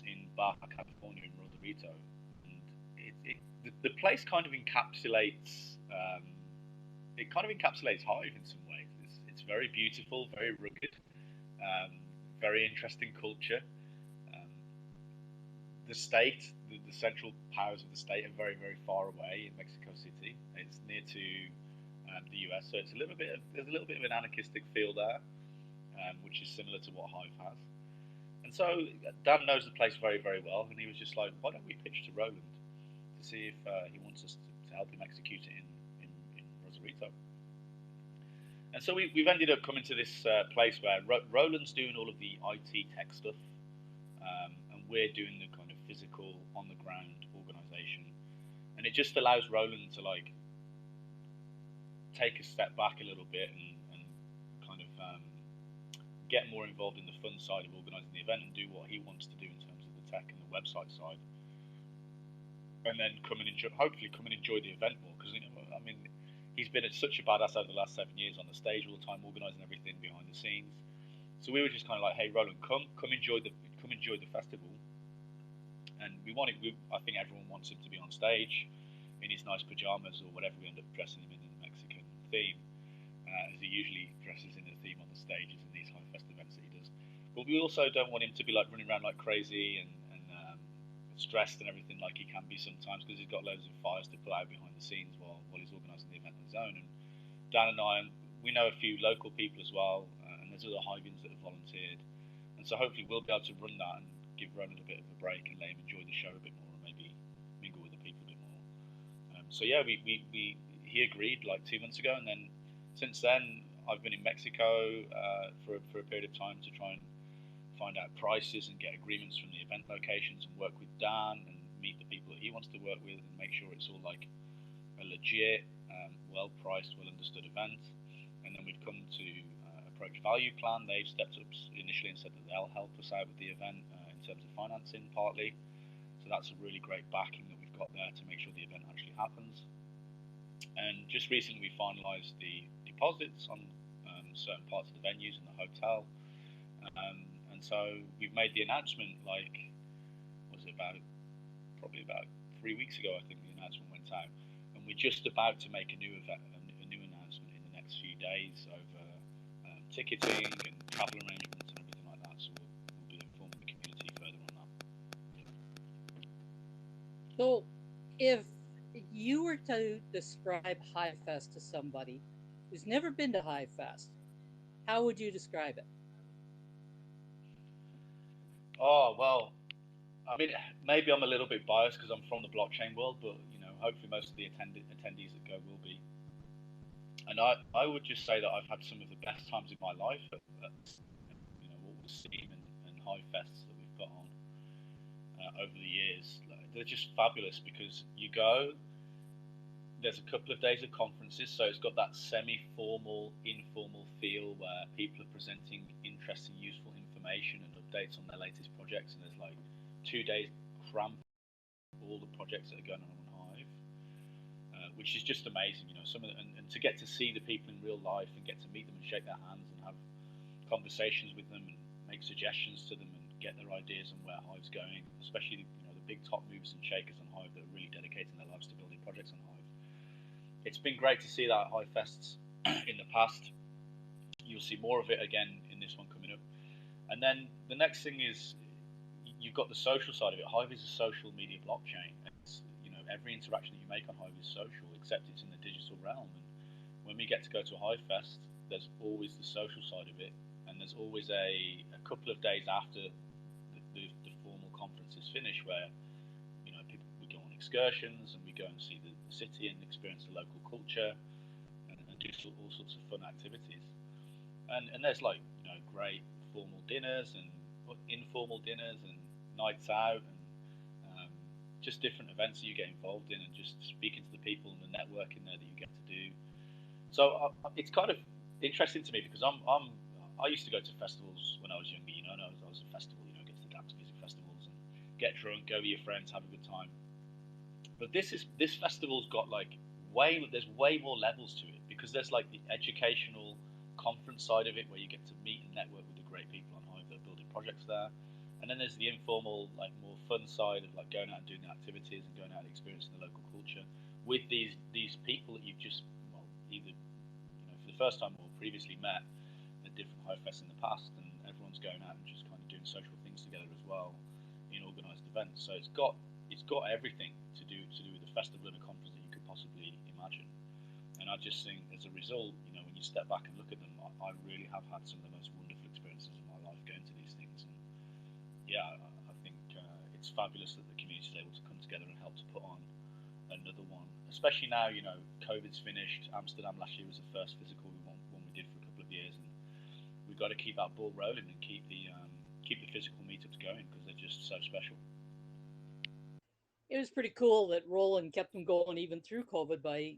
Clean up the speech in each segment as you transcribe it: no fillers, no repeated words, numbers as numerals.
in Baja California in Rosarito, and the place kind of encapsulates Hive in some ways. It's very beautiful, very rugged, um, very interesting culture. Um, the state, the central powers of the state are very, very far away in Mexico City. It's near to the US, so there's a little bit of an anarchistic feel there, which is similar to what Hive has. And so Dan knows the place very, very well, and he was just like, why don't we pitch to Roland to see if he wants us to help him execute it in Rosarito? And so we've ended up coming to this place where Roland's doing all of the IT tech stuff, and we're doing the kind of physical, on the ground organisation. And it just allows Roland to like take a step back a little bit and kind of get more involved in the fun side of organising the event and do what he wants to do in terms of the tech and the website side, and then hopefully come and enjoy the event more. Because I mean, he's been such a badass over the last 7 years on the stage all the time, organising everything behind the scenes. So we were just kind of like, hey, Roland, come enjoy the festival. And I think everyone wants him to be on stage in his nice pajamas or whatever we end up dressing him in the Mexican theme, as he usually dresses in the theme on the stages in these high fest events that he does. But we also don't want him to be like running around like crazy and stressed and everything like he can be sometimes, because he's got loads of fires to put out behind the scenes while he's organising the event on his own. And Dan and I, we know a few local people as well, and there's other Hivians that have volunteered, and so hopefully we'll be able to run that and give Roland a bit of a break and let him enjoy the show a bit more and maybe mingle with the people a bit more. So yeah, he agreed like 2 months ago, and then since then I've been in Mexico for a period of time to try and find out prices and get agreements from the event locations and work with Dan and meet the people that he wants to work with and make sure it's all like a legit, well priced, well understood event. And then we've come to approach Value Plan. They've stepped up initially and said that they'll help us out with the event in terms of financing partly. So that's a really great backing that we've got there to make sure the event actually happens. And just recently we finalised the deposits on certain parts of the venues and the hotel. And so we've made the announcement, like, was it probably about 3 weeks ago, I think the announcement went out. And we're just about to make a new announcement in the next few days over ticketing and travel arrangements and everything like that. So we'll be informing the community further on that. So, if you were to describe High Fest to somebody who's never been to High Fest, how would you describe it? Oh, well, I mean, maybe I'm a little bit biased because I'm from the blockchain world, but hopefully most of the attendees that go will be. And I would just say that I've had some of the best times in my life at all the Steam and High Fests that we've got on over the years. They're just fabulous because you go. There's a couple of days of conferences, so it's got that semi-formal, informal feel where people are presenting interesting, useful information and updates on their latest projects. And there's like 2 days crammed all the projects that are going on Hive, which is just amazing. Some of and to get to see the people in real life and get to meet them and shake their hands and have conversations with them and make suggestions to them and get their ideas on where Hive's going, especially the big top movers and shakers on Hive that are really dedicating their lives to building projects on Hive. It's been great to see that at Hive Fests in the past. You'll see more of it again in this one coming up. And then the next thing is you've got the social side of it. Hive is a social media blockchain. It's, every interaction that you make on Hive is social, except it's in the digital realm. And when we get to go to a Hive Fest, there's always the social side of it, and there's always a couple of days after the formal conference is finished where we go on excursions and we go and see the city and experience the local culture and do all sorts of fun activities. And there's like great formal dinners and informal dinners and nights out and just different events that you get involved in and just speaking to the people and the networking there that you get to do. So it's kind of interesting to me because I used to go to festivals when I was younger. And I was a festival, get to the dance music festivals and get drunk, go with your friends, have a good time. But this festival's got like there's way more levels to it because there's like the educational conference side of it where you get to meet and network with the great people on Hive that are building projects there. And then there's the informal, like more fun side of like going out and doing the activities and going out and experiencing the local culture with these people that you've just well, either for the first time or previously met at different Hive Fests in the past, and everyone's going out and just kind of doing social things together as well in organised events. So it's got everything to do with the festival and a conference that you could possibly imagine. And I just think as a result, when you step back and look at them, I really have had some of the most wonderful experiences of my life going to these things. And yeah, I think it's fabulous that the community is able to come together and help to put on another one. Especially now, COVID's finished. Amsterdam last year was the first physical one we did for a couple of years, and we've got to keep that ball rolling and keep the physical meetups going because they're just so special. It was pretty cool that Roland kept them going even through COVID by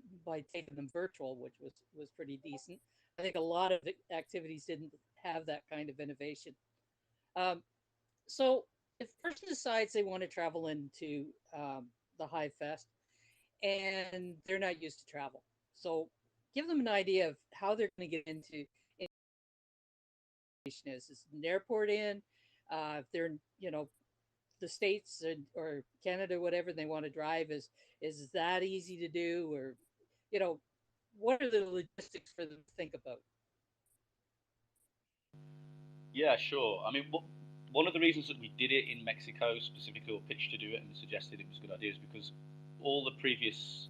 taking them virtual, which was pretty decent. I think a lot of activities didn't have that kind of innovation. Um, so if a person decides they want to travel into the Hive Fest and they're not used to travel, so give them an idea of how they're going to get into is an airport in if they're the states or Canada, whatever they want to drive, is that easy to do, or you know, what are the logistics for them to think about? Yeah, sure. I mean, one of the reasons that we did it in Mexico specifically, or pitched to do it and suggested it was a good idea, is because all the previous,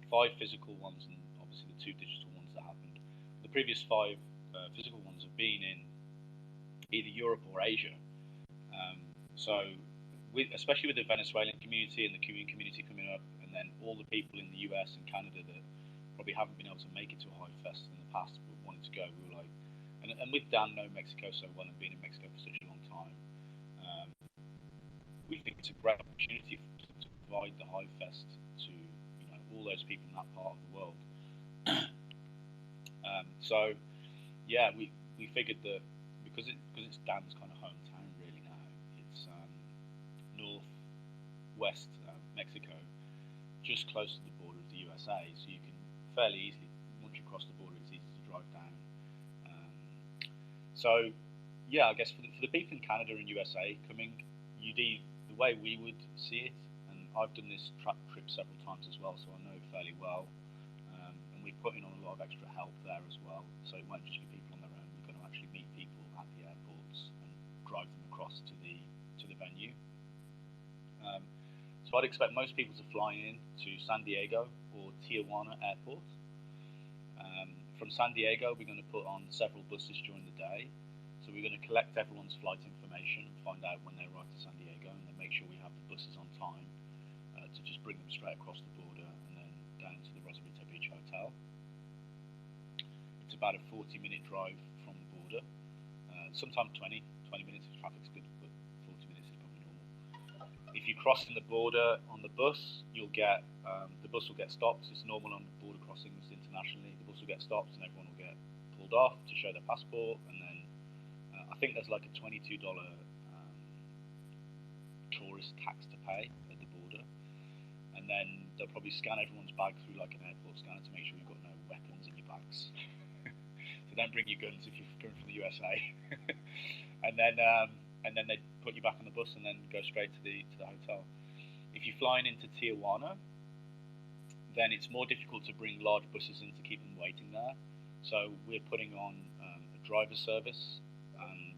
five physical ones and obviously the two digital ones that happened, the previous five physical ones have been in either Europe or Asia. So, especially with the Venezuelan community and the Cuban community coming up, and then all the people in the US and Canada that probably haven't been able to make it to a Hive Fest in the past but wanted to go, we were like, and with Dan knowing Mexico so well and being in Mexico for such a long time, um, we think it's a great opportunity to provide the Hive Fest to all those people in that part of the world. So yeah, we figured that because it's Dan's kind of hometown really now. It's northwest Mexico, just close to the border of the USA, so you can fairly easily once you cross the border, it's easy to drive down. Um, so yeah, I guess for the people in Canada and USA coming, the way we would see it, and I've done this trip several times as well, so I know it fairly well. And we put in on a lot of extra help there as well, so it won't just be people on their own. We're going to actually meet people at the airports and drive them across to the venue. So I'd expect most people to fly in to San Diego or Tijuana Airport. From San Diego, we're going to put on several buses during the day. So we're going to collect everyone's flight information and find out when they arrive to San Diego, and then make sure we have the buses on time to just bring them straight across the border and then down to the Rosarito Beach Hotel. It's about a 40-minute drive from the border. Sometimes 20 minutes if traffic's good, but 40 minutes is probably normal. If you cross in the border on the bus, you'll get the bus will get stopped. It's normal on border crossings internationally. The bus will get stopped and everyone will get pulled off to show their passport, and then I think there's like a $22 tourist tax to pay at the border, and then they'll probably scan everyone's bag through like an airport scanner to make sure you've got no weapons in your bags. So don't bring your guns if you're coming from the USA. and then they put you back on the bus and then go straight to the hotel. If you're flying into Tijuana, then it's more difficult to bring large buses in to keep them waiting there. So we're putting on a driver service, and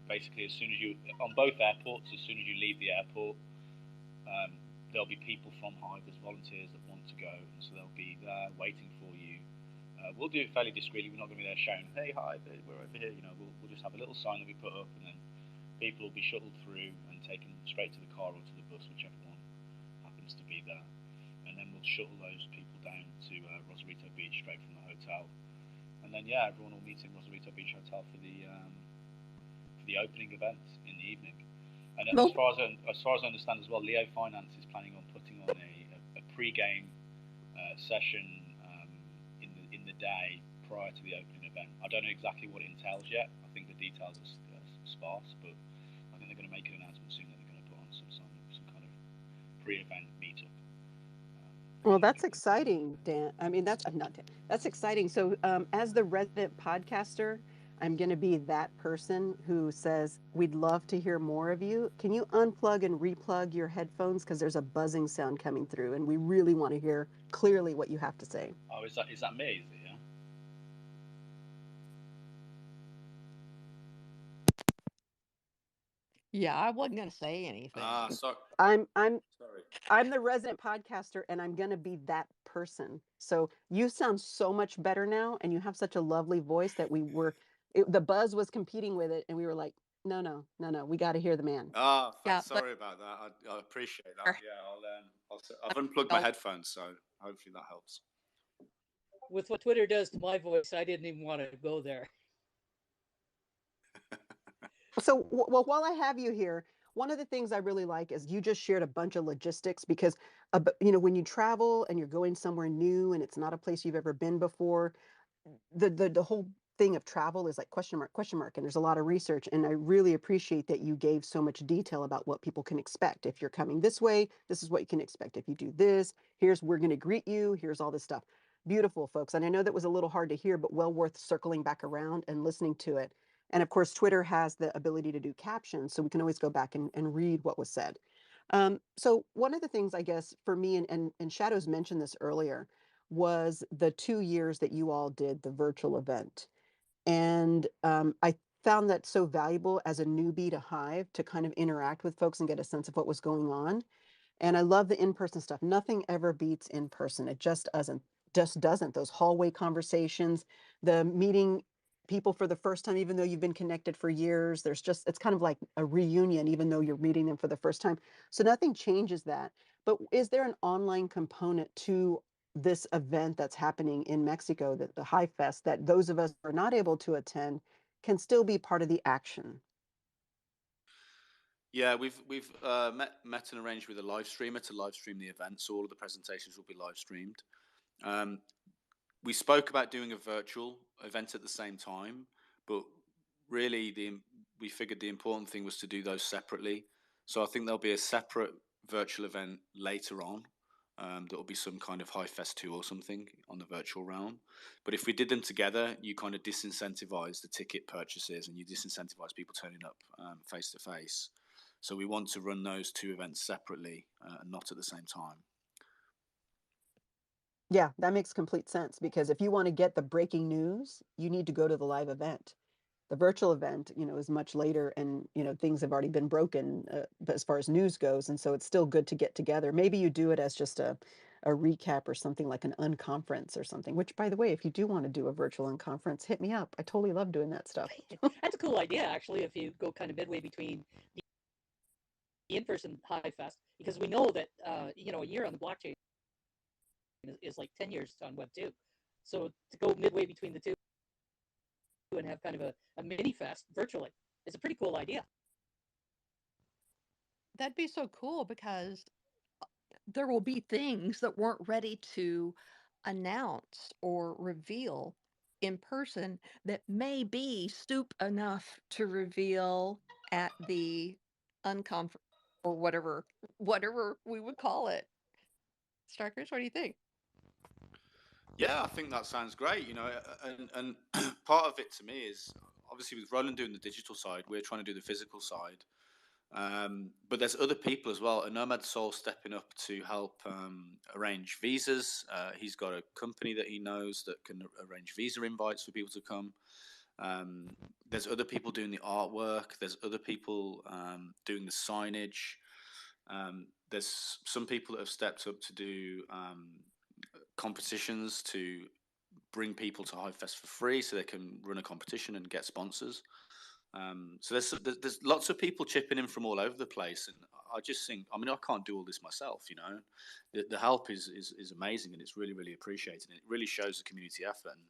basically as soon as on both airports, as soon as you leave the airport, there'll be people from Hive, there's volunteers that want to go, and so they'll be there waiting for you. We'll do it fairly discreetly. We're not going to be there shouting, "Hey, Hive, we're over here." We'll just have a little sign that we put up, and then people will be shuttled through and taken straight to the car or to the bus, whichever one happens to be there. And then we'll shuttle those people down to Rosarito Beach straight from the hotel. And then yeah, everyone will meet in Rosarito Beach Hotel for the opening event in the evening. And as far as I understand as well, Leo Finance is planning on putting on a pre-game session in the day prior to the opening event. I don't know exactly what it entails yet. I think the details are sparse, but I think they're going to make an announcement soon that they're going to put on some kind of pre-event meetup. Well, that's exciting, Dan. I mean, that's not Dan. That's exciting. So, as the resident podcaster, I'm going to be that person who says, we'd love to hear more of you. Can you unplug and replug your headphones? Because there's a buzzing sound coming through, and we really want to hear clearly what you have to say. Oh, is that me? Is it? Yeah. Yeah, I wasn't going to say anything. Sorry. I'm Sorry. I'm the resident podcaster, and I'm going to be that person. So you sound so much better now, and you have such a lovely voice that the buzz was competing with it, and we were like, no, we got to hear the man. Yeah, Sorry about that. I appreciate that. Sure. Yeah, I've unplugged my headphones, so hopefully that helps. With what Twitter does to my voice, I didn't even want to go there. So, well, while I have you here, one of the things I really like is you just shared a bunch of logistics because, when you travel and you're going somewhere new and it's not a place you've ever been before, the whole thing of travel is like question mark, and there's a lot of research. And I really appreciate that you gave so much detail about what people can expect. If you're coming this way, this is what you can expect. If you do this, we're going to greet you. Here's all this stuff. Beautiful, folks. And I know that was a little hard to hear, but well worth circling back around and listening to it. And of course, Twitter has the ability to do captions, so we can always go back and read what was said. So one of the things, I guess, for me, and Shadows mentioned this earlier, was the 2 years that you all did the virtual event. And I found that so valuable as a newbie to Hive to kind of interact with folks and get a sense of what was going on. And I love the in-person stuff. Nothing ever beats in person. It just doesn't. Those hallway conversations, the meeting people for the first time, even though you've been connected for years, it's kind of like a reunion, even though you're meeting them for the first time. So nothing changes that. But is there an online component to this event that's happening in Mexico, the Hive Fest, that those of us who are not able to attend can still be part of the action? Yeah, we've met and arranged with a live streamer to live stream the event, so all of the presentations will be live streamed. We spoke about doing a virtual event at the same time, but really we figured the important thing was to do those separately. So I think there'll be a separate virtual event later on. That will be some kind of Hive Fest 2 or something on the virtual realm. But if we did them together, you kind of disincentivize the ticket purchases and you disincentivize people turning up face to face. So we want to run those two events separately and not at the same time. Yeah, that makes complete sense, because if you want to get the breaking news, you need to go to the live event. The virtual event, is much later, and things have already been broken, but as far as news goes, and so it's still good to get together. Maybe you do it as just a recap or something, like an unconference or something. Which, by the way, if you do want to do a virtual unconference, hit me up. I totally love doing that stuff. That's a cool idea, actually, if you go kind of midway between the in-person Hive Fest, because we know that a year on the blockchain is like 10 years on Web 2. So to go midway between the two and have kind of a mini fest virtually is a pretty cool idea. That'd be so cool because there will be things that weren't ready to announce or reveal in person that may be soup enough to reveal at the unconf or whatever we would call it. Strikers, what do you think? Yeah, I think that sounds great. And part of it to me is obviously with Roland doing the digital side, we're trying to do the physical side. But there's other people as well. A Nomad Soul stepping up to help arrange visas. He's got a company that he knows that can arrange visa invites for people to come. There's other people doing the artwork. There's other people doing the signage. There's some people that have stepped up to do competitions to bring people to Hive Fest for free so they can run a competition and get sponsors. So there's lots of people chipping in from all over the place, and I just think, I can't do all this myself. The help is amazing, and it's really, really appreciated. And it really shows the community effort. And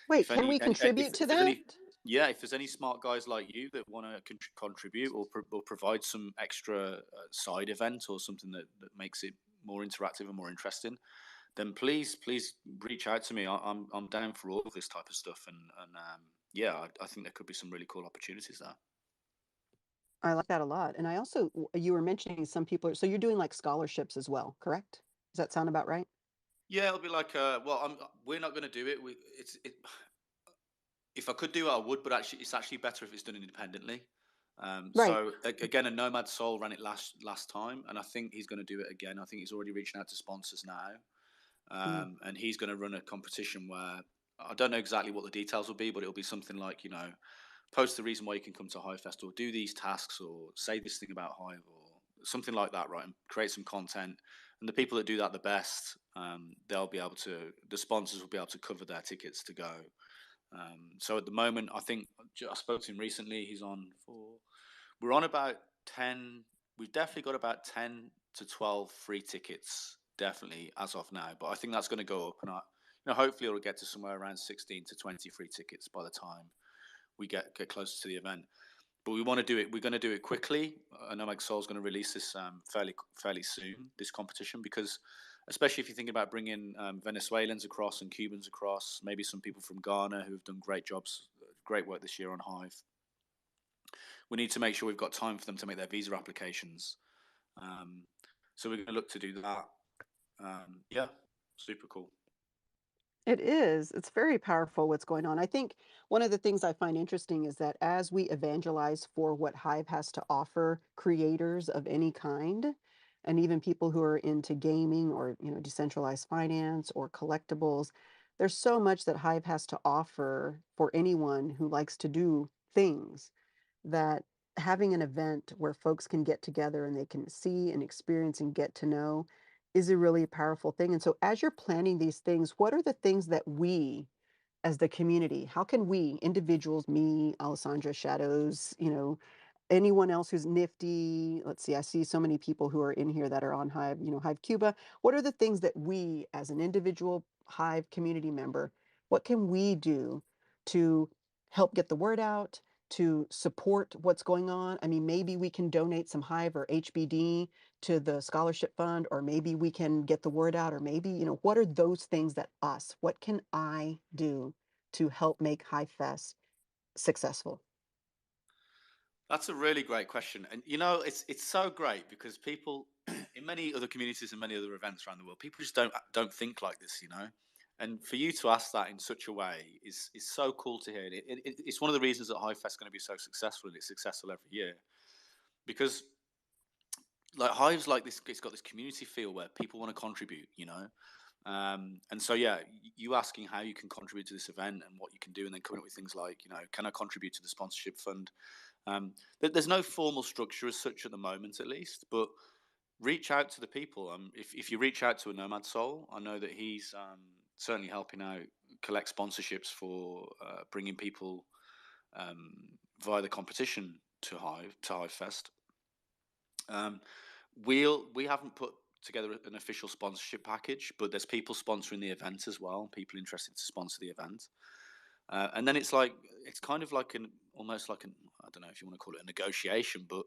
Wait, can we contribute to that? If there's any smart guys like you that want to contribute or provide some extra side event or something that makes it more interactive and more interesting, then please reach out to me. I'm down for all of this type of stuff, and I think there could be some really cool opportunities there. I like that a lot. And I also, you were mentioning some people, so you're doing like scholarships as well, correct? Does that sound about right? Yeah, it'll be like we're not going to do it. If I could do it, I would, but actually, it's actually better if it's done independently. Right. Again, a Nomad Soul ran it last time, and I think he's going to do it again. I think he's already reaching out to sponsors now, Mm. and he's going to run a competition where I don't know exactly what the details will be, but it'll be something like, post the reason why you can come to Hive Fest, or do these tasks, or say this thing about Hive, or something like that, right? And create some content. And the people that do that the best, they'll be able to. The sponsors will be able to cover their tickets to go. So at the moment, I think I spoke to him recently. He's on for. We're on about 10. We've definitely got about 10 to 12 free tickets, definitely as of now. But I think that's going to go up, and hopefully it'll get to somewhere around 16 to 20 free tickets by the time we get closer to the event. But we want to do it. We're going to do it quickly. Nomad Soul is going to release this fairly soon. This competition, because especially if you think about bringing Venezuelans across and Cubans across, maybe some people from Ghana who have done great jobs, great work this year on Hive. We need to make sure we've got time for them to make their visa applications. So we're going to look to do that. Yeah, super cool. It is. It's very powerful what's going on. I think one of the things I find interesting is that as we evangelize for what Hive has to offer creators of any kind, and even people who are into gaming or, decentralized finance or collectibles, there's so much that Hive has to offer for anyone who likes to do things, that having an event where folks can get together and they can see and experience and get to know is a really powerful thing. And so, as you're planning these things, what are the things that we, as the community, how can we, individuals, me, Alessandra, Shadows, anyone else who's nifty? Let's see, I see so many people who are in here that are on Hive, Hive Cuba. What are the things that we, as an individual Hive community member, what can we do to help get the word out, to support what's going on? I mean, maybe we can donate some Hive or HBD to the scholarship fund, or maybe we can get the word out, or maybe, what are those things what can I do to help make Hive Fest successful? That's a really great question, and it's so great because people in many other communities and many other events around the world, people just don't think like this. And for you to ask that in such a way is so cool to hear. It's one of the reasons that Hive Fest is going to be so successful, and it's successful every year, because like Hive's like this. It's got this community feel where people want to contribute. And so, yeah, you asking how you can contribute to this event and what you can do, and then coming up with things like, can I contribute to the sponsorship fund? There's no formal structure as such at the moment, at least, but reach out to the people. If you reach out to a Nomad Soul, I know that he's certainly helping out collect sponsorships for bringing people um, via the competition to Hive Fest. We haven't put together an official sponsorship package, but there's people sponsoring the event as well. People interested to sponsor the event, and then it's kind of like almost like I don't know if you want to call it a negotiation, but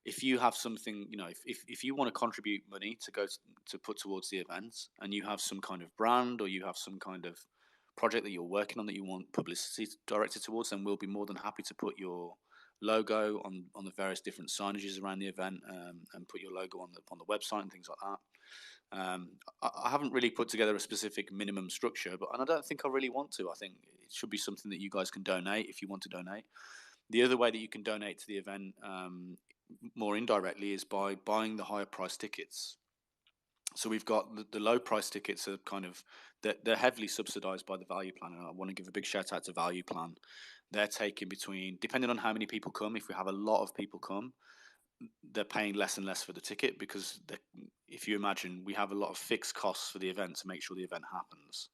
if you have something, if you want to contribute money to go to put towards the event, and you have some kind of brand, or you have some kind of project that you're working on that you want publicity directed towards, then we'll be more than happy to put your logo on the various different signages around the event, and put your logo on the website and things like that. I haven't really put together a specific minimum structure, and I don't think I really want to. I think it should be something that you guys can donate if you want to donate. The other way that you can donate to the event, more indirectly, is by buying the higher price tickets. So we've got the low price tickets are they're heavily subsidized by the Value Plan, and I want to give a big shout out to Value Plan. They're taking between, depending on how many people come, if we have a lot of people come, they're paying less and less for the ticket, because if you imagine, we have a lot of fixed costs for the event to make sure the event happens,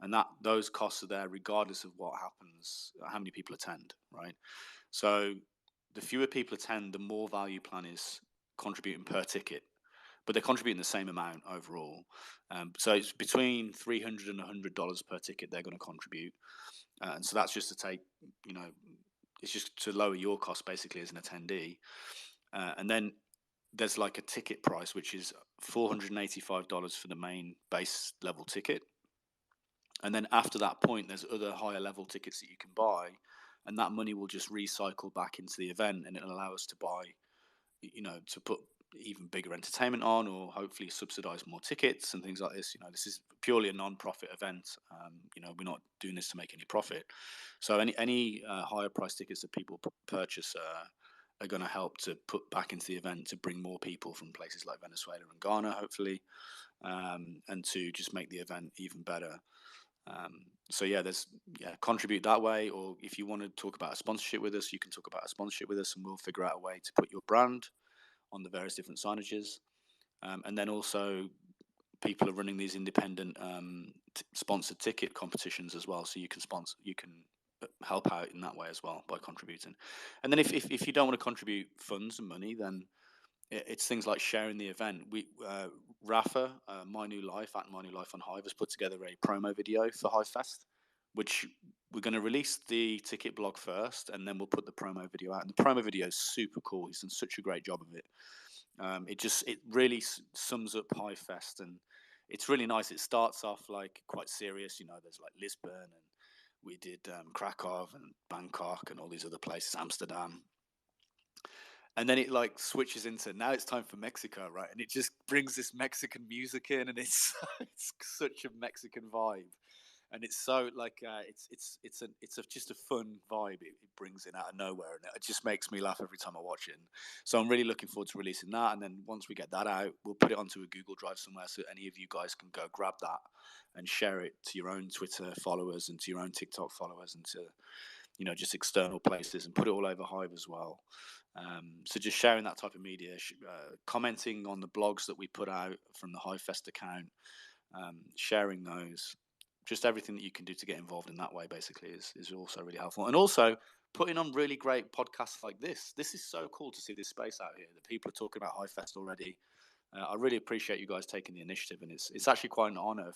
and those costs are there regardless of what happens, how many people attend, right? So the fewer people attend, the more Value Plan is contributing per ticket, but they're contributing the same amount overall. So it's between $300 and $100 per ticket they're going to contribute, and so that's just to take, it's just to lower your cost basically as an attendee. And then there's like a ticket price, which is $485 for the main base level ticket. And then after that point, there's other higher level tickets that you can buy, and that money will just recycle back into the event, and it'll allow us to buy, to put even bigger entertainment on, or hopefully subsidize more tickets and things like this. This is purely a non-profit event. We're not doing this to make any profit. So any higher price tickets that people purchase are going to help to put back into the event to bring more people from places like Venezuela and Ghana, hopefully, and to just make the event even better. So contribute that way, or if you want to talk about a sponsorship with us, you can talk about a sponsorship with us, and we'll figure out a way to put your brand on the various different signages. And then also, people are running these independent sponsored ticket competitions as well, so you can help out in that way as well by contributing. And then if you don't want to contribute funds and money, then it's things like sharing the event. Rafa, My New Life at My New Life on Hive, has put together a promo video for Hive Fest, which we're going to release the ticket blog first, and then we'll put the promo video out. And the promo video is super cool. He's done such a great job of it. It really sums up Hive Fest, and it's really nice. It starts off like quite serious. There's like Lisbon, and we did Krakow and Bangkok and all these other places, Amsterdam. And then it like switches into, now it's time for Mexico, right? And it just brings this Mexican music in, and it's such a Mexican vibe, and it's so like it's just a fun vibe. It brings in out of nowhere, and it just makes me laugh every time I watch it. And so I'm really looking forward to releasing that. And then once we get that out, we'll put it onto a Google Drive somewhere, so any of you guys can go grab that and share it to your own Twitter followers and to your own TikTok followers and to just external places, and put it all over Hive as well. So just sharing that type of media, commenting on the blogs that we put out from the Hive Fest account, sharing those, just everything that you can do to get involved in that way basically is also really helpful. And also putting on really great podcasts like this. This is so cool to see this space out here that people are talking about Hive Fest already. I really appreciate you guys taking the initiative, and it's actually quite an honor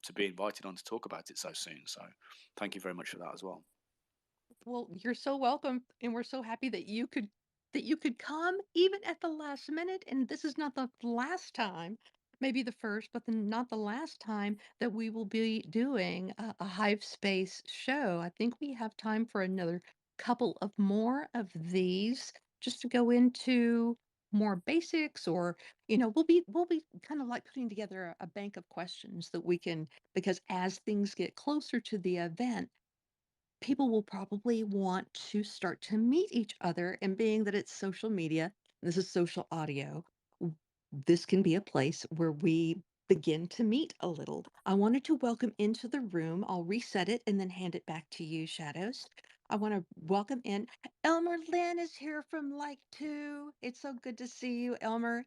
to be invited on to talk about it so soon. So thank you very much for that as well. Well, you're so welcome, and we're so happy that you could come even at the last minute. And this is not the last time, maybe the first, but then not the last time that we will be doing a Hive Space show. I think we have time for another couple of more of these, just to go into more basics, or we'll be kind of like putting together a bank of questions that we can, because as things get closer to the event, people will probably want to start to meet each other. And being that it's social media, this is social audio, this can be a place where we begin to meet a little. I wanted to welcome into the room. I'll reset it and then hand it back to you, Shadows. I want to welcome in. Elmer Lynn is here from Like Two. It's so good to see you, Elmer.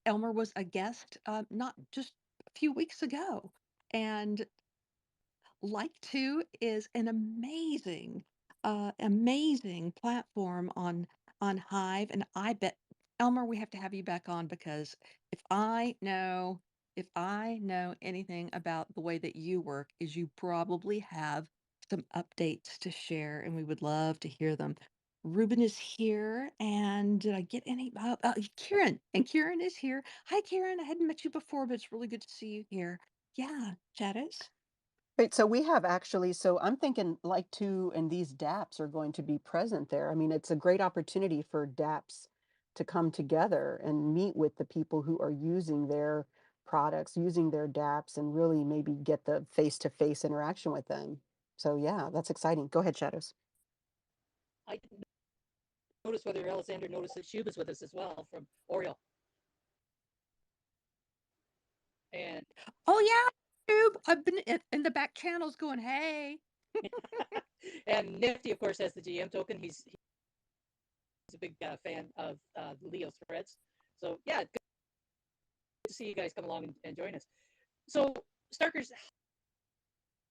Elmer was a guest not just a few weeks ago. And Like Two is an amazing platform on Hive, and I bet, Elmer, we have to have you back on, because if I know anything about the way that you work, is you probably have some updates to share, and we would love to hear them. Ruben is here, and did I get any? Kieran, and Kieran is here. Hi, Kieran. I hadn't met you before, but it's really good to see you here. Yeah, Shadows. Right, so we have actually, so I'm thinking Like Two and these dApps are going to be present there. I mean, it's a great opportunity for dApps to come together and meet with the people who are using their products, using their dApps, and really maybe get the face-to-face interaction with them. So yeah, that's exciting. Go ahead, Shadows. I didn't notice whether Alexander noticed that Shuba's with us as well from Oriole. And Oh yeah, Tube. I've been in the back channels going, hey. and Nifty, of course, has the GM token. He's a big fan of Leo's threads. So yeah, good to see you guys come along and join us. So Starkers,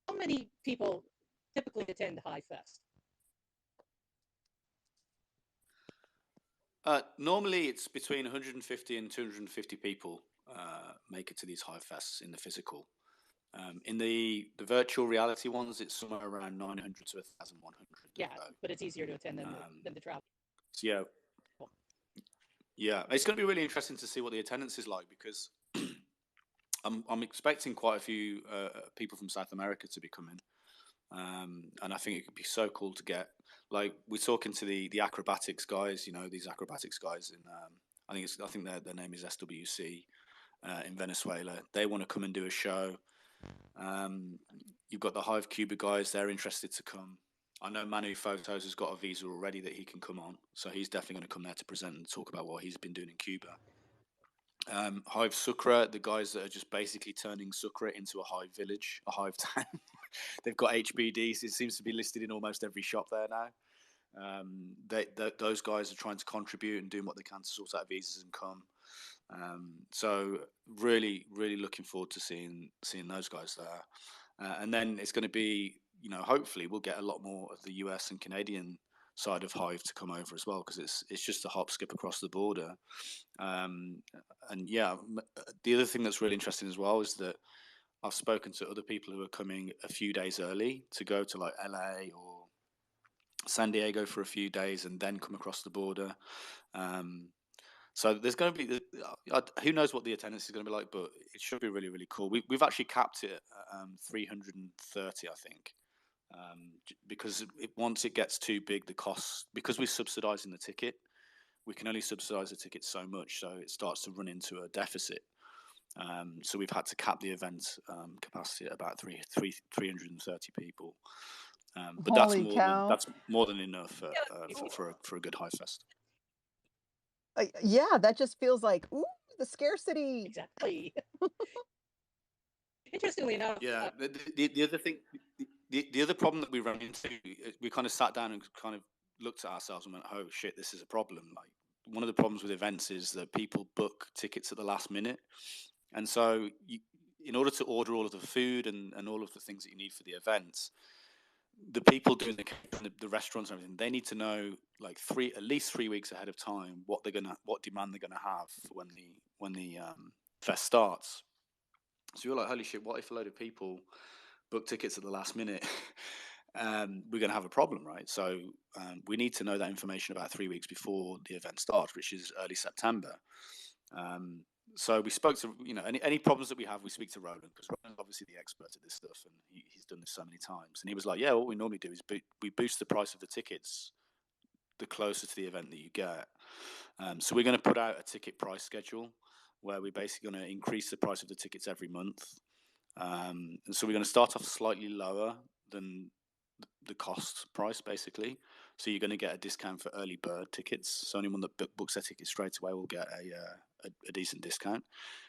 how many people typically attend Hive Fest? Normally, it's between 150 and 250 people make it to these Hive Fests in the physical. In the virtual reality ones, it's somewhere around 900 to 1,100. Yeah, but it's easier to attend than the travel. So yeah, it's going to be really interesting to see what the attendance is like, because I'm expecting quite a few people from South America to be coming. And I think it could be so cool to get, like, we're talking to the acrobatics guys, these acrobatics guys in I think their name is SWC in Venezuela. They want to come and do a show. You've got the Hive Cuba guys; they're interested to come. I know Manu Photos has got a visa already that he can come on, so he's definitely going to come there to present and talk about what he's been doing in Cuba. Hive Sucre, the guys that are just basically turning Sucre into a hive village, a hive town. They've got HBDs. It seems to be listed in almost every shop there now. Those guys are trying to contribute and doing what they can to sort out visas and come. So really, really looking forward to seeing those guys there. And then it's going to be, hopefully we'll get a lot more of the US and Canadian side of Hive to come over as well, because it's just a hop skip across the border. And yeah, the other thing that's really interesting as well is that I've spoken to other people who are coming a few days early to go to like LA or San Diego for a few days and then come across the border. So there's going to be, who knows what the attendance is going to be like, but it should be really, really cool. We've actually capped it at 330, I think, because once it gets too big, the costs, because we're subsidising the ticket, we can only subsidise the ticket so much, so it starts to run into a deficit. So we've had to cap the event capacity at about 330 people. But Holy cow. that's more than enough for a good Hive Fest. Yeah, that just feels like, ooh, the scarcity. Exactly. Interestingly enough, Yeah, the other thing, the other problem that we run into, we kind of sat down and kind of looked at ourselves and went, oh shit, this is a problem. Like, one of the problems with events is that people book tickets at the last minute. And so in order to order all of the food and all of the things that you need for the events, the people doing the restaurants and everything, they need to know like at least 3 weeks ahead of time what demand they're gonna have for when the fest starts. So you're like, holy shit, what if a load of people book tickets at the last minute? We're gonna have a problem, right? So we need to know that information about 3 weeks before the event starts, which is early September. So we spoke to, any problems that we have, we speak to Roland, because Roland's obviously the expert at this stuff, and he's done this so many times. And he was like, yeah, what we normally do is we boost the price of the tickets the closer to the event that you get. So we're going to put out a ticket price schedule where we're basically going to increase the price of the tickets every month. And so we're going to start off slightly lower than the cost price, basically. So you're going to get a discount for early bird tickets. So anyone that books their ticket straight away will get a decent discount.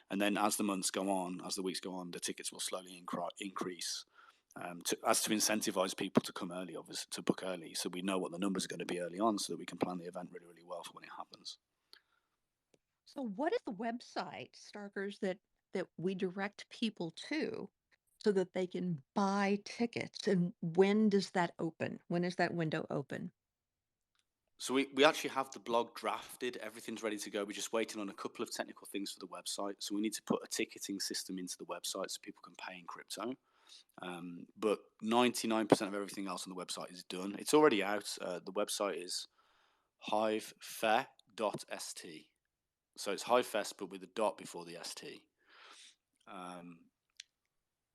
And then as the months go on, as the weeks go on, the tickets will slowly increase to incentivize people to come early, obviously, to book early, so we know what the numbers are going to be early on, so that we can plan the event really, really well for when it happens. So what is the website, Starkers, that we direct people to so that they can buy tickets? And when does that open? When is that window open? So we actually have the blog drafted. Everything's ready to go. We're just waiting on a couple of technical things for the website. So we need to put a ticketing system into the website so people can pay in crypto. But 99% of everything else on the website is done. It's already out. The website is hivefest.st. So it's Hivefest, but with a dot before the ST.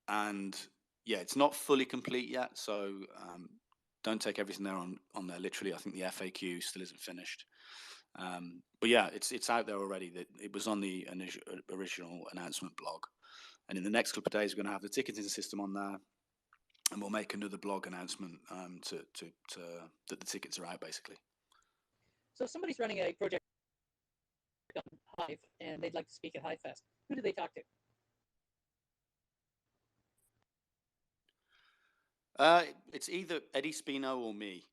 And yeah, it's not fully complete yet. So don't take everything there on there literally. I think the FAQ still isn't finished. But yeah, it's out there already. That it was on the original announcement blog. And in the next couple of days, we're going to have the ticketing system on there, and we'll make another blog announcement to that the tickets are out, basically. so if somebody's running a project on Hive and they'd like to speak at Hive Fest, who do they talk to? It's either Eddie Spino or me.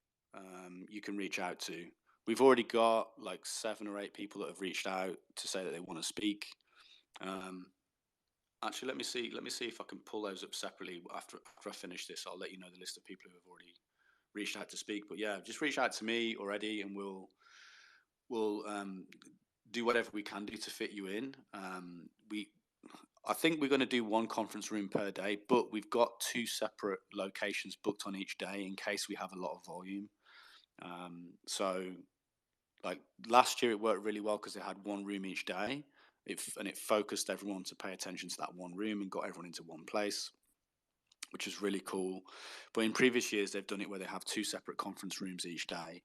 You can reach out to. We've already got like 7 or 8 people that have reached out to say that they want to speak. Actually, let me see if I can pull those up separately after I finish this. I'll let you know the list of people who have already reached out to speak. But yeah, just reach out to me or Eddie, and we'll do whatever we can do to fit you in. I think we're going to do 1 conference room per day, but we've got 2 separate locations booked on each day in case we have a lot of volume. So like last year, it worked really well because they had 1 room each day. It focused everyone to pay attention to that 1 room and got everyone into one place, which is really cool. But in previous years, they've done it where they have 2 separate conference rooms each day.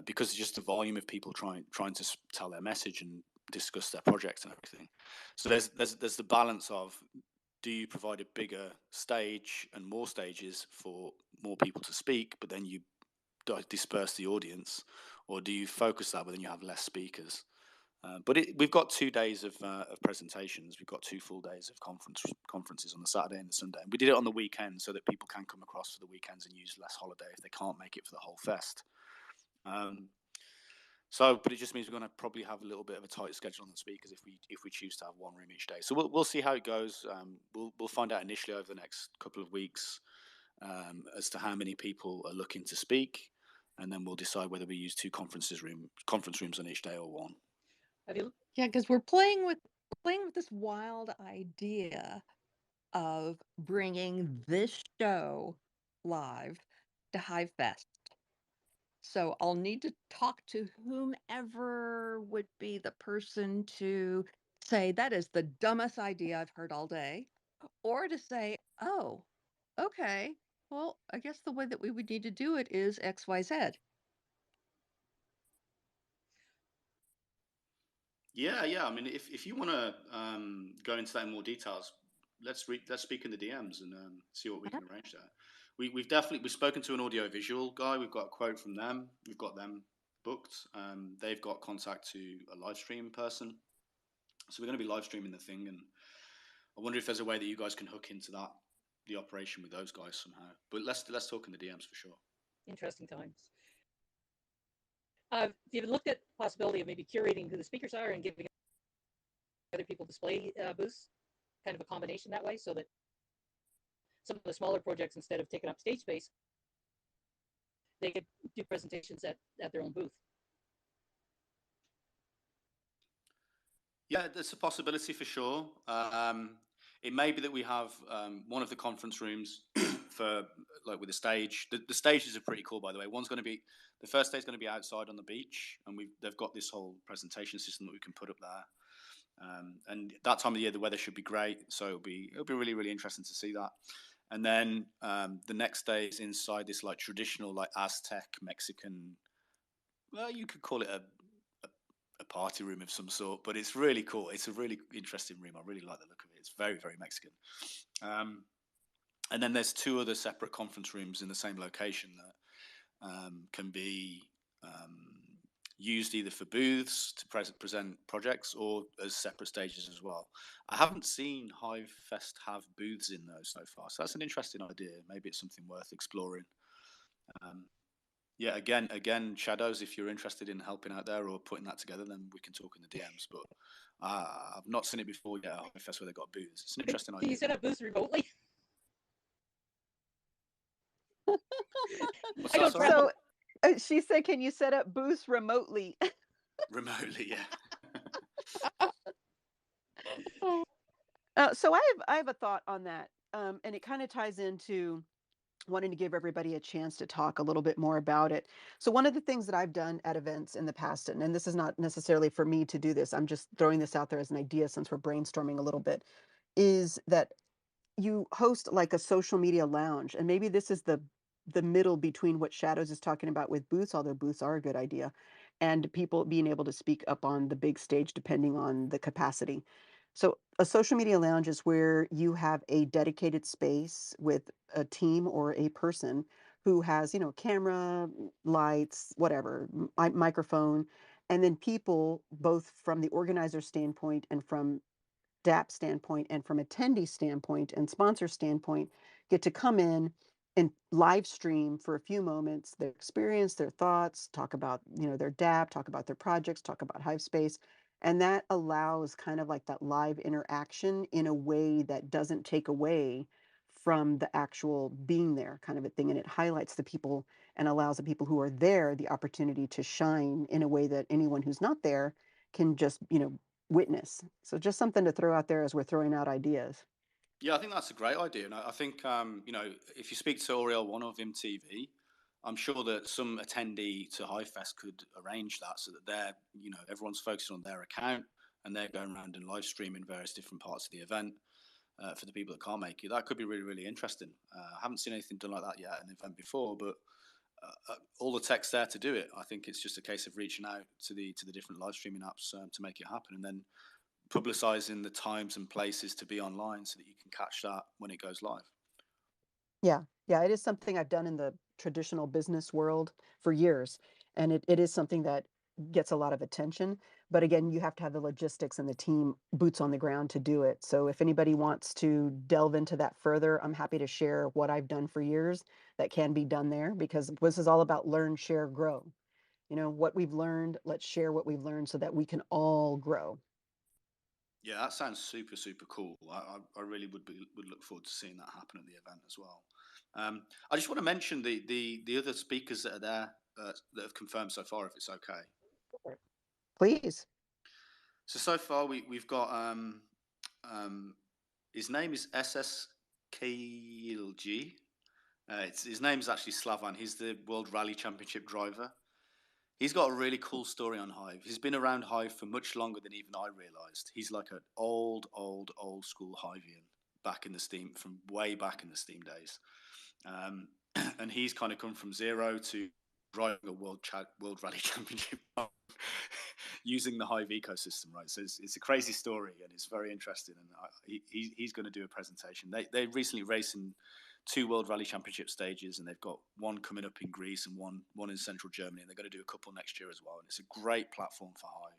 because it's just the volume of people trying to tell their message and discuss their projects and everything. So there's the balance of, do you provide a bigger stage and more stages for more people to speak, but then you disperse the audience, or do you focus that but then you have less speakers? But we've got 2 days of presentations. We've got 2 full days of conferences on the Saturday and the Sunday. And we did it on the weekend so that people can come across for the weekends and use less holiday if they can't make it for the whole fest. But it just means we're going to probably have a little bit of a tight schedule on the speakers if we choose to have one room each day. So we'll see how it goes. We'll find out initially over the next couple of weeks as to how many people are looking to speak, and then we'll decide whether we use 2 conference rooms on each day or one. Have you? Yeah, because we're playing with this wild idea of bringing this show live to Hive Fest. So I'll need to talk to whomever would be the person to say that is the dumbest idea I've heard all day, or to say, oh, okay, well, I guess the way that we would need to do it is XYZ. Yeah. I mean, if you want to go into that in more details, let's speak in the DMs and see what we can arrange there. We've spoken to an audiovisual guy. We've got a quote from them. We've got them booked. They've got contact to a live stream person, so we're going to be live streaming the thing. And I wonder if there's a way that you guys can hook into the operation with those guys somehow. But let's talk in the DMs for sure. Interesting times. Have you ever looked at the possibility of maybe curating who the speakers are and giving other people display booths, kind of a combination that way, so that some of the smaller projects, instead of taking up stage space, they could do presentations at their own booth? Yeah, there's a possibility for sure. It may be that we have one of the conference rooms for with the stage. The stages are pretty cool, by the way. The first stage is going to be outside on the beach, and they've got this whole presentation system that we can put up there. And that time of the year, the weather should be great, so it'll be really, really interesting to see that. And then the next day is inside this traditional Aztec Mexican. Well, you could call it a party room of some sort, but it's really cool. It's a really interesting room. I really like the look of it. It's very, very Mexican. And then there's 2 other separate conference rooms in the same location that can be used either for booths to present projects or as separate stages as well. I haven't seen Hive Fest have booths in those so far, so that's an interesting idea. Maybe it's something worth exploring. Yeah, again, Shadows, if you're interested in helping out there or putting that together, then we can talk in the DMs. But I've not seen it before yet. Hive Fest where they got booths. It's an interesting idea. Can you set up booths remotely? What's that, sorry? So she said, can you set up booths remotely? Remotely, yeah. So I have a thought on that, and it kind of ties into wanting to give everybody a chance to talk a little bit more about it. So one of the things that I've done at events in the past, and this is not necessarily for me to do this, I'm just throwing this out there as an idea since we're brainstorming a little bit, is that you host like a social media lounge, and maybe this is the middle between what Shadows is talking about with booths, although booths are a good idea, and people being able to speak up on the big stage depending on the capacity. So a social media lounge is where you have a dedicated space with a team or a person who has, camera, lights, whatever, microphone, and then people both from the organizer standpoint and from DAP standpoint and from attendee standpoint and sponsor standpoint get to come in and live stream for a few moments their experience, their thoughts, talk about, their DAP, talk about their projects, talk about Hive Space. And that allows kind of like that live interaction in a way that doesn't take away from the actual being there kind of a thing. And it highlights the people and allows the people who are there the opportunity to shine in a way that anyone who's not there can just, witness. So just something to throw out there as we're throwing out ideas. Yeah, I think that's a great idea. And I think, if you speak to Oriel One or Vim TV, I'm sure that some attendee to Hive Fest could arrange that so that everyone's focusing on their account and they're going around and live streaming various different parts of the event for the people that can't make it. That could be really, really interesting. I haven't seen anything done like that yet at an event before, but all the tech's there to do it. I think it's just a case of reaching out to the different live streaming apps to make it happen, and then publicizing the times and places to be online so that you can catch that when it goes live. Yeah, yeah, it is something I've done in the traditional business world for years, and it is something that gets a lot of attention. But again, you have to have the logistics and the team boots on the ground to do it. So if anybody wants to delve into that further, I'm happy to share what I've done for years that can be done there, because this is all about learn, share, grow. You know, what we've learned, let's share what we've learned so that we can all grow. Yeah, that sounds super, super cool. I really would look forward to seeing that happen at the event as well. I just want to mention the other speakers that are there that have confirmed so far, if it's okay. Please. So far we've got his name is SSKLG. His name is actually Slavan. He's the World Rally Championship driver. He's got a really cool story on Hive. He's been around Hive for much longer than even I realised. He's like an old school Hivian back in the Steam, from way back in the Steam days. And he's kind of come from zero to driving a World Rally Championship using the Hive ecosystem, right? So it's a crazy story, and it's very interesting. And he's going to do a presentation. They recently raced in 2 World Rally Championship stages, and they've got one coming up in Greece and one in central Germany, and they're going to do a couple next year as well. And it's a great platform for Hive.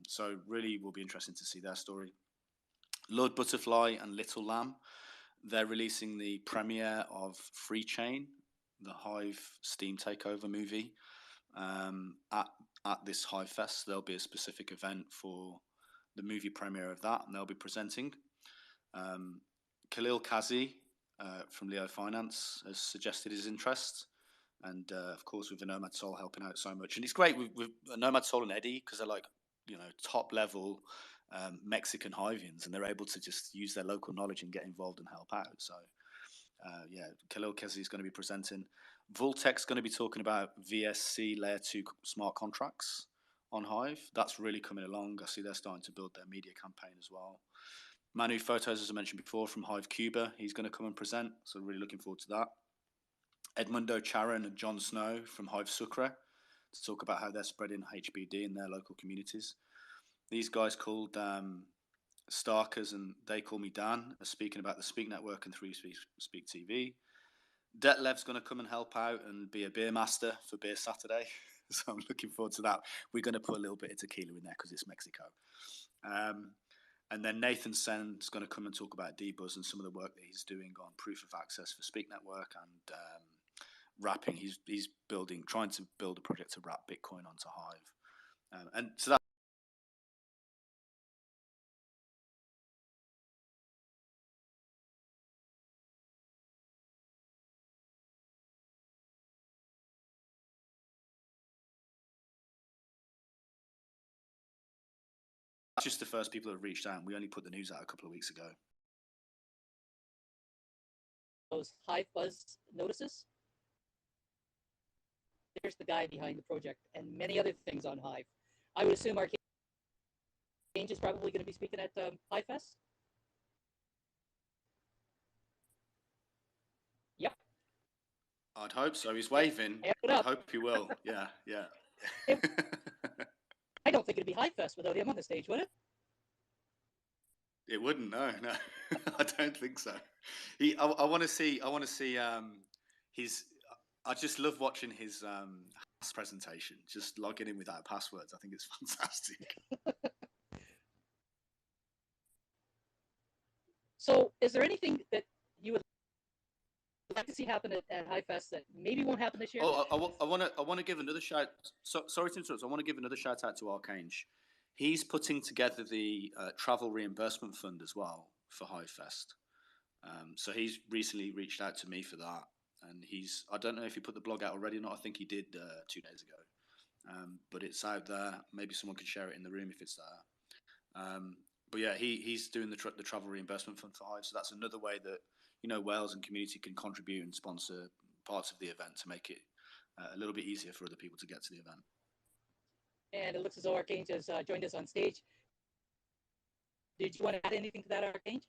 So really will be interesting to see their story. Lord Butterfly and Little Lamb, they're releasing the premiere of Free Chain, the Hive Steam Takeover movie, at this Hive Fest. There'll be a specific event for the movie premiere of that, and they'll be presenting. Khalil Kazi from Leo Finance has suggested his interest, and of course with the Nomad Soul helping out so much. And it's great with Nomad Soul and Eddie, because they're like, you know, top level Mexican Hivians, and they're able to just use their local knowledge and get involved and help out. So yeah, Khalil Kazi is going to be presenting. Vultec's going to be talking about VSC Layer 2 smart contracts on Hive. That's really coming along. I see they're starting to build their media campaign as well. Manu Photos, as I mentioned before, from Hive Cuba, he's going to come and present, so really looking forward to that. Edmundo Charon and Jon Snow from Hive Sucre to talk about how they're spreading HBD in their local communities. These guys called Starkers and They Call Me Dan are speaking about the Speak Network and 3 Speak TV. Detlev's going to come and help out and be a beer master for Beer Saturday. So I'm looking forward to that. We're going to put a little bit of tequila in there because it's Mexico. And then Nathan Sen's going to come and talk about DBuzz and some of the work that he's doing on proof of access for Speak Network and wrapping. He's trying to build a project to wrap Bitcoin onto Hive. And so that. That's just the first people that have reached out. We only put the news out a couple of weeks ago. Those Hive Buzz notices. There's the guy behind the project and many other things on Hive. I would assume Archange is probably going to be speaking at Hive Fest. Yep. I'd hope so. He's waving. I hope he will. Yeah, yeah. I don't think it'd be Hive Fest without him on the stage, would it? It wouldn't. No. I don't think so. I want to see. His. I just love watching his presentation. Just logging in without passwords. I think it's fantastic. So, is there anything that you would like to see happen at Hive Fest that maybe won't happen this year? Oh, I want to give another shout. Sorry to interrupt. I want to give another shout out to Archange. He's putting together the travel reimbursement fund as well for Hive Fest. So he's recently reached out to me for that, and I don't know if he put the blog out already or not. I think he did 2 days ago, but it's out there. Maybe someone can share it in the room if it's there. But yeah, he's doing the travel reimbursement fund for Hive, so that's another way that, you know, Wales and community can contribute and sponsor parts of the event to make it a little bit easier for other people to get to the event. And it looks as though Archange has joined us on stage. Did you want to add anything to that, Archange?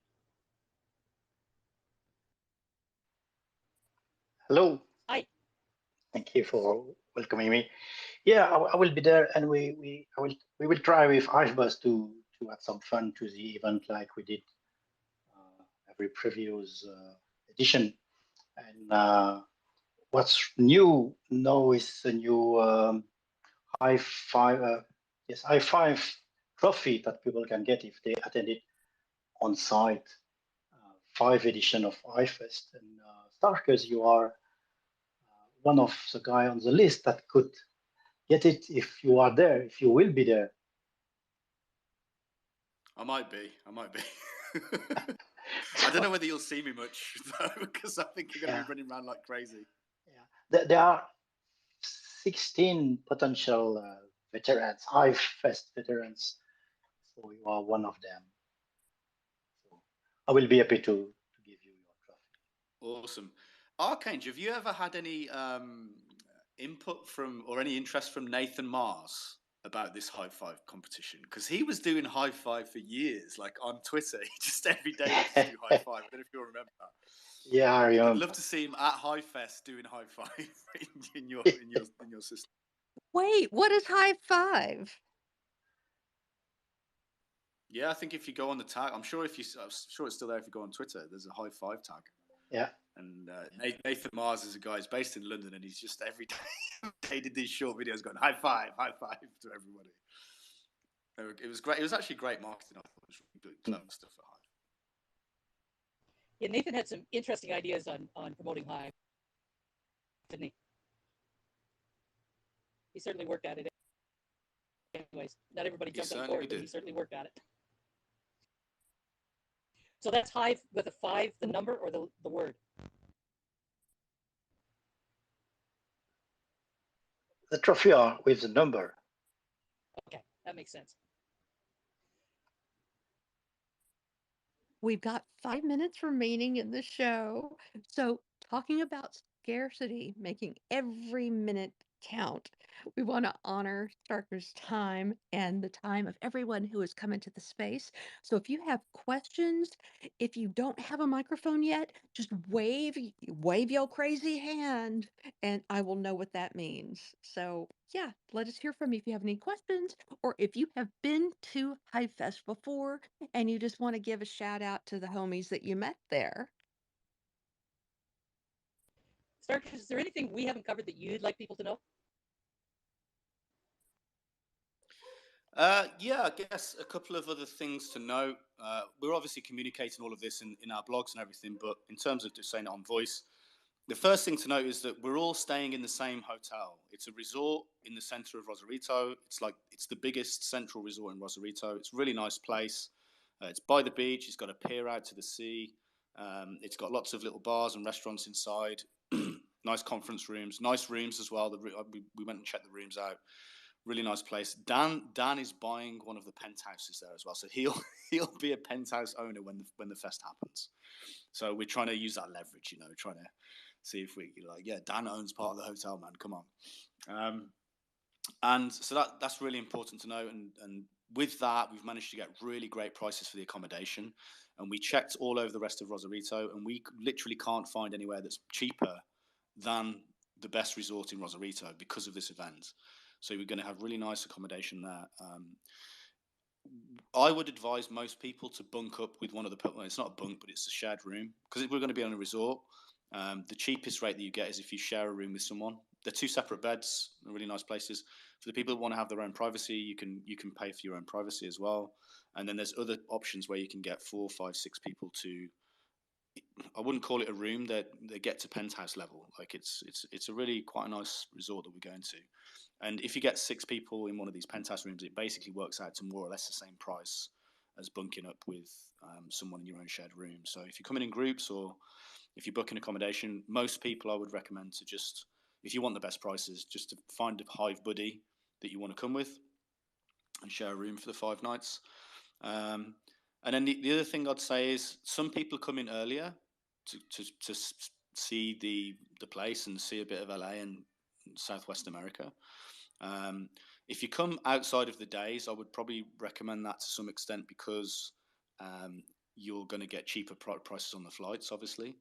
Hello. Hi. Thank you for welcoming me. Yeah, I will be there, and we will try with iFbus to add some fun to the event like we did every previous edition. And what's new now is a new high five, high five trophy that people can get if they attended on site. Five edition of iFest, and Starkers, you are one of the guy on the list that could get it if you are there, if you will be there. I might be. I don't know whether you'll see me much though, because I think you're going to be running around like crazy. Yeah, there are 16 potential veterans, iFest veterans. So you are one of them. So I will be happy to give you your trophy. Awesome. Archange, have you ever had any input from or any interest from Nathan Mars about this high five competition? Because he was doing high five for years, like on Twitter. He just every day would do high five. I don't know if you'll remember that. Yeah, I remember. I'd love to see him at High Fest doing high five in your system. Wait, what is high five? Yeah, I think if you go on the tag, I'm sure it's still there if you go on Twitter. There's a high five tag. Yeah. And Nathan Mars is a guy who's based in London, and he's just every day he did these short videos going high five to everybody. It was great. It was actually great marketing. I thought it was really good, clever stuff at Hive. Yeah, Nathan had some interesting ideas on promoting Hive, didn't he? He certainly worked at it. Anyways, not everybody jumped on board, but he certainly worked at it. So that's Hive with a 5, the number or the word? The trophy are with the number. Okay, that makes sense. We've got 5 minutes remaining in the show. So, talking about scarcity, making every minute count, we want to honor Starker's time and the time of everyone who has come into the space. So, if you have questions, if you don't have a microphone yet, just wave your crazy hand, and I will know what that means. So, yeah, let us hear from you if you have any questions, or if you have been to HiveFest before and you just want to give a shout out to the homies that you met there. Starkers, is there anything we haven't covered that you'd like people to know? Yeah, I guess a couple of other things to note. We're obviously communicating all of this in our blogs and everything, but in terms of just saying it on voice, the first thing to note is that we're all staying in the same hotel. It's a resort in the center of Rosarito. It's the biggest central resort in Rosarito. It's a really nice place. It's by the beach. It's got a pier out to the sea. It's got lots of little bars and restaurants inside. Nice conference rooms, nice rooms as well. We went and checked the rooms out. Really nice place. Dan is buying one of the penthouses there as well, so he'll be a penthouse owner when the fest happens. So we're trying to use that leverage, trying to see if we Dan owns part of the hotel, man. Come on. And so that's really important to know. And with that, we've managed to get really great prices for the accommodation. And we checked all over the rest of Rosarito, and we literally can't find anywhere that's cheaper than the best resort in Rosarito because of this event. So we're going to have really nice accommodation there. I would advise most people to bunk up with one of the. Well, it's not a bunk, but it's a shared room because we're going to be on a resort. The cheapest rate that you get is if you share a room with someone. They're 2 separate beds, really nice places. For the people that want to have their own privacy, you can pay for your own privacy as well. And then there's other options where you can get 4, 5, 6 people to. I wouldn't call it a room. They get to penthouse level. Like it's a really quite a nice resort that we're going to. And if you get 6 people in one of these penthouse rooms, it basically works out to more or less the same price as bunking up with someone in your own shared room. So if you're coming in groups or if you're booking accommodation, most people I would recommend to just, if you want the best prices, just to find a Hive buddy that you want to come with and share a room for the 5 nights. And then the other thing I'd say is some people come in earlier to see the place and see a bit of LA and Southwest America. If you come outside of the days, I would probably recommend that to some extent because you're going to get cheaper prices on the flights, obviously.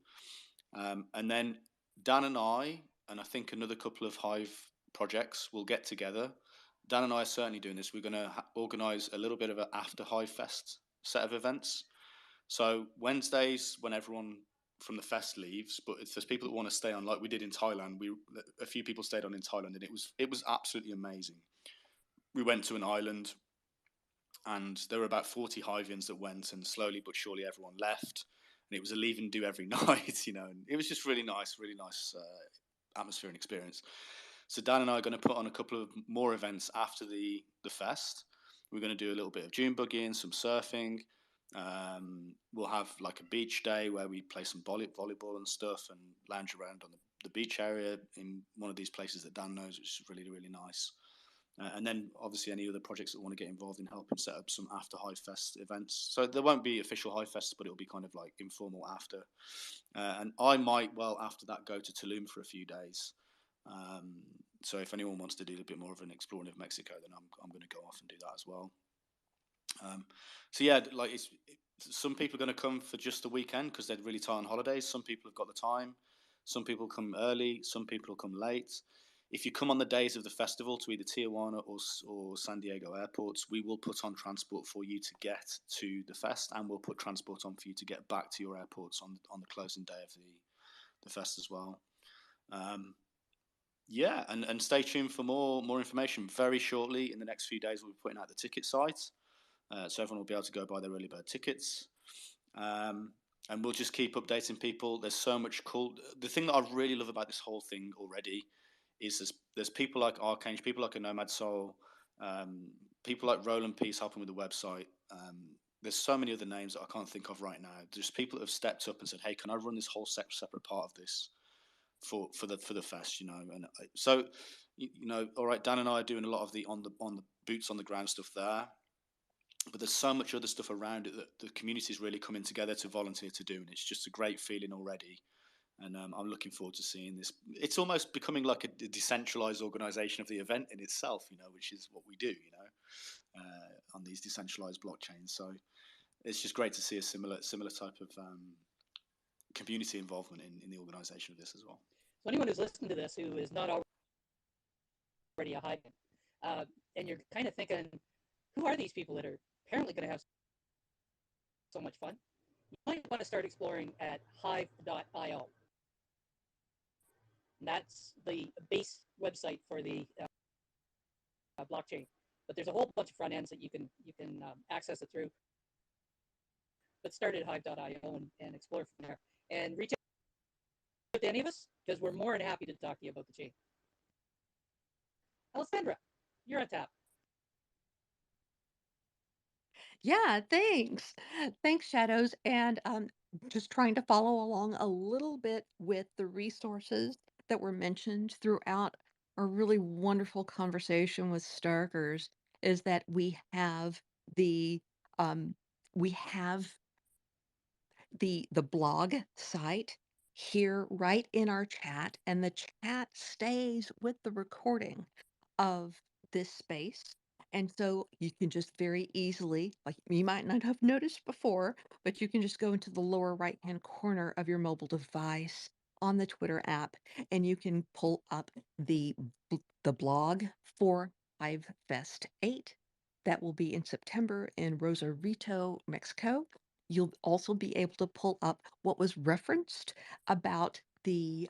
And then Dan and I and I think another couple of Hive projects will get together. Dan and I are certainly doing this. We're going to organise a little bit of an after Hive Fest set of events. So Wednesdays, when everyone from the fest leaves, but if there's people that want to stay on, like we did in Thailand, a few people stayed on in Thailand, and it was absolutely amazing. We went to an island, and there were about 40 Hivians that went, and slowly but surely everyone left, and it was a leave and do every night, you know. And it was just really nice atmosphere and experience. So Dan and I are going to put on a couple of more events after the fest. We're going to do a little bit of dune buggying, some surfing. We'll have like a beach day where we play some volleyball and stuff and lounge around on the beach area in one of these places that Dan knows, which is really, really nice. And then obviously any other projects that want to get involved in helping set up some after Hive Fest events. So there won't be official Hive Fest, but it'll be kind of like informal after. And I might, well, after that, go to Tulum for a few days. So if anyone wants to do a bit more of an exploring of Mexico, then I'm going to go off and do that as well. So yeah, like some people are going to come for just the weekend because they're really tired on holidays. Some people have got the time. Some people come early. Some people will come late. If you come on the days of the festival to either Tijuana or San Diego airports, we will put on transport for you to get to the fest, and we'll put transport on for you to get back to your airports on the closing day of the fest as well. Yeah, and stay tuned for more information. Very shortly, in the next few days, we'll be putting out the ticket site, so everyone will be able to go buy their early bird tickets. And we'll just keep updating people. There's so much cool. The thing that I really love about this whole thing already is there's people like Archange, people like a Nomad Soul, people like Roland Peace helping with the website. There's so many other names that I can't think of right now. There's people that have stepped up and said, "Hey, can I run this whole separate part of this for the fest?" You know, and so you know, all right, Dan and I are doing a lot of the on the boots on the ground stuff there. But there's so much other stuff around it that the community is really coming together to volunteer to do, and it's just a great feeling already. And I'm looking forward to seeing this. It's almost becoming like a decentralized organization of the event in itself, you know, which is what we do, you know, on these decentralized blockchains. So it's just great to see a similar type of community involvement in the organization of this as well. So anyone who's listening to this who is not already a Hive, and you're kind of thinking, who are these people that are apparently going to have so much fun? You might want to start exploring at hive.io. That's the base website for the blockchain. But there's a whole bunch of front ends that you can access it through. But start at hive.io and explore from there. And reach out to any of us, because we're more than happy to talk to you about the chain. Alessandra, you're on tap. Yeah, thanks. Thanks, Shadows. And just trying to follow along a little bit with the resources that were mentioned throughout our really wonderful conversation with Starkers is that the um, we have the blog site here right in our chat, and the chat stays with the recording of this space. And so you can just very easily, like you might not have noticed before, but you can just go into the lower right hand corner of your mobile device on the Twitter app, and you can pull up the blog for Hive Fest 8. That will be in September in Rosarito, Mexico. You'll also be able to pull up what was referenced about the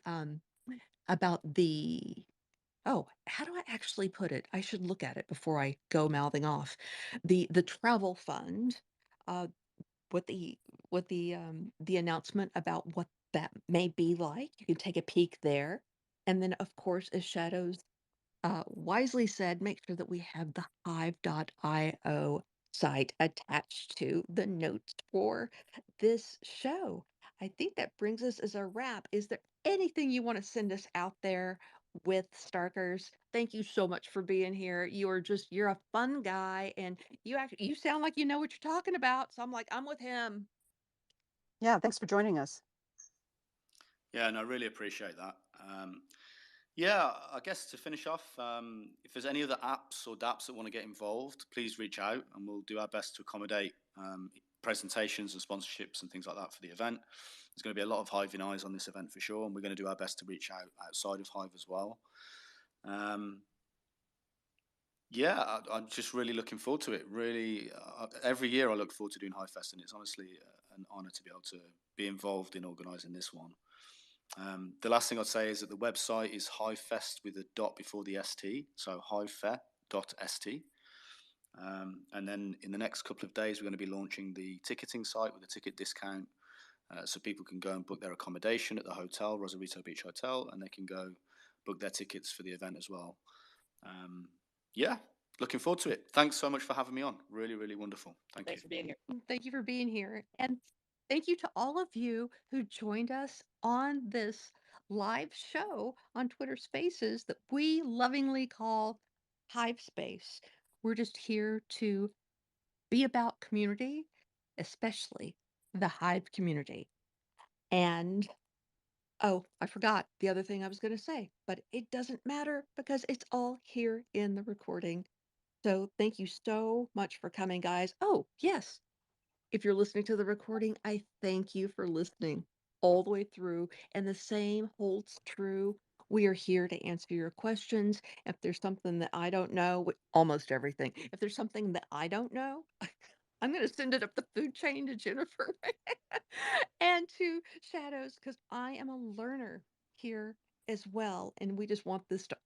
oh, how do I actually put it? I should look at it before I go mouthing off. The travel fund, uh, with the announcement about what that may be like. You can take a peek there. And then of course, as Shadows wisely said, make sure that we have the hive.io site attached to the notes for this show. I think that brings us as a wrap. Is there anything you want to send us out there with, Starkers? Thank you so much for being here. You're a fun guy, and you sound like you know what you're talking about. So I'm with him. Yeah, thanks for joining us. Yeah, and I really appreciate that. Yeah, I guess to finish off, if there's any other apps or dApps that want to get involved, please reach out and we'll do our best to accommodate presentations and sponsorships and things like that for the event. There's going to be a lot of Hiving eyes on this event for sure, and we're going to do our best to reach out outside of Hive as well. Yeah, I'm just really looking forward to it. Really, every year I look forward to doing HiveFest, and it's honestly an honor to be able to be involved in organising this one. The last thing I'd say is that the website is HiveFest with a dot before the ST, so hivefe.st. And then in the next couple of days, we're going to be launching the ticketing site with a ticket discount, so people can go and book their accommodation at the hotel, Rosarito Beach Hotel, and they can go book their tickets for the event as well. Yeah, looking forward to it. Thanks so much for having me on. Really, really wonderful. Thank Thanks you. for being here. Thank you for being here. And thank you to all of you who joined us on this live show on Twitter Spaces that we lovingly call Hive Space. We're just here to be about community, especially the Hive community. And oh, I forgot the other thing I was going to say, but it doesn't matter because it's all here in the recording. So thank you so much for coming, guys. Oh, yes. If you're listening to the recording, I thank you for listening all the way through. And the same holds true. We are here to answer your questions. If there's something that I don't know, almost everything, if there's something that I don't know, I'm going to send it up the food chain to Jennifer and to Shadows because I am a learner here as well. And we just want this to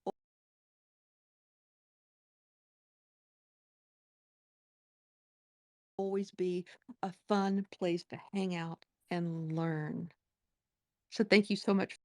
always be a fun place to hang out and learn. So thank you so much